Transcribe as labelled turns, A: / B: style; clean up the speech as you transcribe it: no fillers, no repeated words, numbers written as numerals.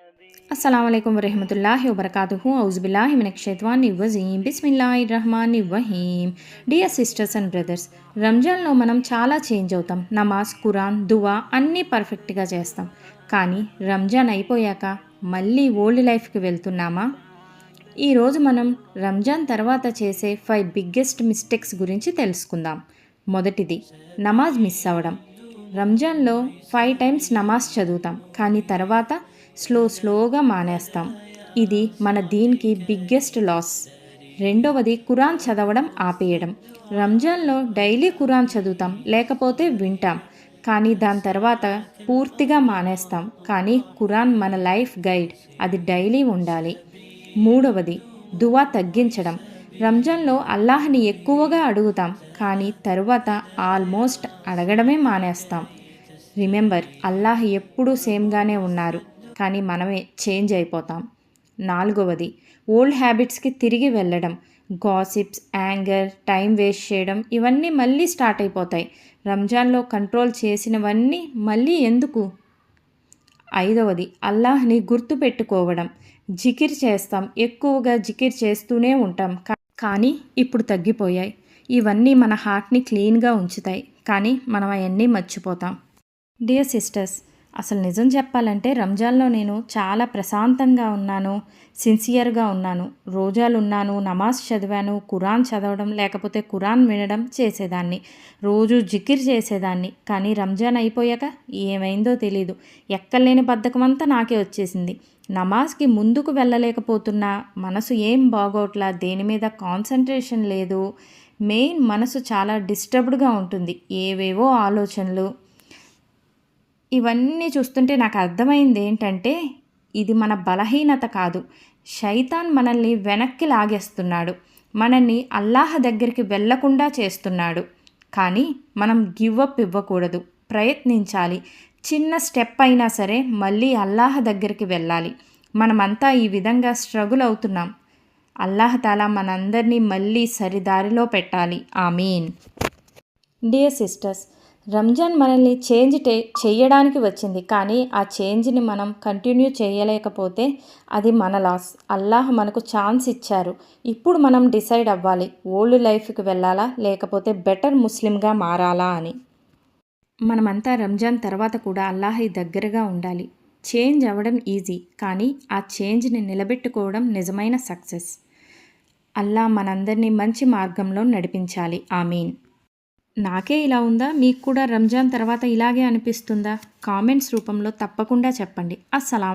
A: अस्सलाम वालेकुम वरहमतुल्लाहि वबरकातुहू औज़ुबिल्लाहि मिनश्शैतानिर्रजीम बिस्मिल्लाहिर्रहमानिर्रहीम. డియర్ సిస్టర్స్ అండ్ బ్రదర్స్, రంజాన్లో మనం చాలా చేంజ్ అవుతాం. నమాజ్, ఖురాన్, దువా అన్నీ పర్ఫెక్ట్గా చేస్తాం. కానీ రంజాన్ అయిపోయాక మళ్ళీ ఓల్డ్ లైఫ్కి వెళ్తున్నామా? ఈరోజు మనం రంజాన్ తర్వాత చేసే 5 బిగ్గెస్ట్ మిస్టేక్స్ గురించి తెలుసుకుందాం. మొదటిది, నమాజ్ మిస్ అవ్వడం. రంజాన్లో 5 టైమ్స్ నమాజ్ చదువుతాం, కానీ తర్వాత స్లోగా మానేస్తాం. ఇది మన దీనికి బిగ్గెస్ట్ లాస్. రెండవది, ఖురాన్ చదవడం ఆపేయడం. రంజాన్లో డైలీ ఖురాన్ చదువుతాం, లేకపోతే వింటాం, కానీ దాని తర్వాత పూర్తిగా మానేస్తాం. కానీ ఖురాన్ మన లైఫ్ గైడ్, అది డైలీ ఉండాలి. మూడవది, దువా తగ్గించడం. రంజాన్లో అల్లాహ్ని ఎక్కువగా అడుగుతాం, కానీ తరువాత ఆల్మోస్ట్ అడగడమే మానేస్తాం. రిమెంబర్, అల్లాహ్ ఎప్పుడూ సేమ్గానే ఉన్నారు, కానీ మనమే చేంజ్ అయిపోతాం. నాలుగవది, ఓల్డ్ హ్యాబిట్స్కి తిరిగి వెళ్ళడం. గాసిప్స్, యాంగర్, టైం వేస్ట్ చేయడం, ఇవన్నీ మళ్ళీ స్టార్ట్ అయిపోతాయి. రంజాన్లో కంట్రోల్ చేసినవన్నీ మళ్ళీ ఎందుకు? ఐదవది, అల్లాహ్ని గుర్తుపెట్టుకోవడం. జికిర్ చేస్తాం, ఎక్కువగా జికిర్ చేస్తూనే ఉంటాం, కానీ ఇప్పుడు తగ్గిపోయాయి. ఇవన్నీ మన హార్ట్ని క్లీన్గా ఉంచుతాయి, కానీ మనం అవన్నీ మర్చిపోతాం. డియర్ సిస్టర్స్, అసలు నిజం చెప్పాలంటే రంజాన్లో నేను చాలా ప్రశాంతంగా ఉన్నాను, సిన్సియర్గా ఉన్నాను. రోజాలు ఉన్నాను, నమాజ్ చదివాను, ఖురాన్ చదవడం లేకపోతే ఖురాన్ వినడం చేసేదాన్ని. రోజు జికిర్ చేసేదాన్ని. కానీ రంజాన్ అయిపోయాక ఏమైందో తెలీదు. ఎక్కలేని బద్ధకం అంతా నాకే వచ్చేసింది. నమాజ్కి ముందుకు వెళ్ళలేకపోతున్నా, మనసు ఏం బాగోట్లా, దేని మీద కాన్సన్ట్రేషన్ లేదు. మెయిన్ మనసు చాలా డిస్టర్బ్డ్గా ఉంటుంది, ఏవేవో ఆలోచనలు. ఇవన్నీ చూస్తుంటే నాకు అర్థమైంది ఏంటంటే, ఇది మన బలహీనత కాదు, శైతాన్ మనల్ని వెనక్కి లాగేస్తున్నాడు, మనల్ని అల్లాహ్ దగ్గరికి వెళ్లకుండా చేస్తున్నాడు. కానీ మనం గివ్ అప్ ఇవ్వకూడదు, ప్రయత్నించాలి. చిన్న స్టెప్ అయినా సరే మళ్ళీ అల్లాహ్ దగ్గరికి వెళ్ళాలి. మనమంతా ఈ విధంగా స్ట్రగుల్ అవుతున్నాం. అల్లాహ్ తాలా మనందరినీ మళ్ళీ సరిదారిలో పెట్టాలి. ఆమీన్. డియర్ సిస్టర్స్, రంజాన్ మనల్ని చేంజ్ చేయడానికి వచ్చింది, కానీ ఆ చేంజ్ని మనం కంటిన్యూ చేయలేకపోతే అది మన లాస్. అల్లాహ్ మనకు ఛాన్స్ ఇచ్చారు, ఇప్పుడు మనం డిసైడ్ అవ్వాలి, ఓల్డ్ లైఫ్కి వెళ్ళాలా లేకపోతే బెటర్ ముస్లింగా మారాలా అని. మనమంతా రంజాన్ తర్వాత కూడా అల్లాహ్ దగ్గరగా ఉండాలి. చేంజ్ అవ్వడం ఈజీ, కానీ ఆ చేంజ్ని నిలబెట్టుకోవడం నిజమైన సక్సెస్. అల్లాహ్ మనందరినీ మంచి మార్గంలో నడిపించాలి. ఆమీన్. నాకే ఇలా ఉందా? మీకు కూడా రంజాన్ తర్వాత ఇలాగే అనిపిస్తుందా? కామెంట్స్ రూపంలో తప్పకుండా చెప్పండి. అస్సలాం.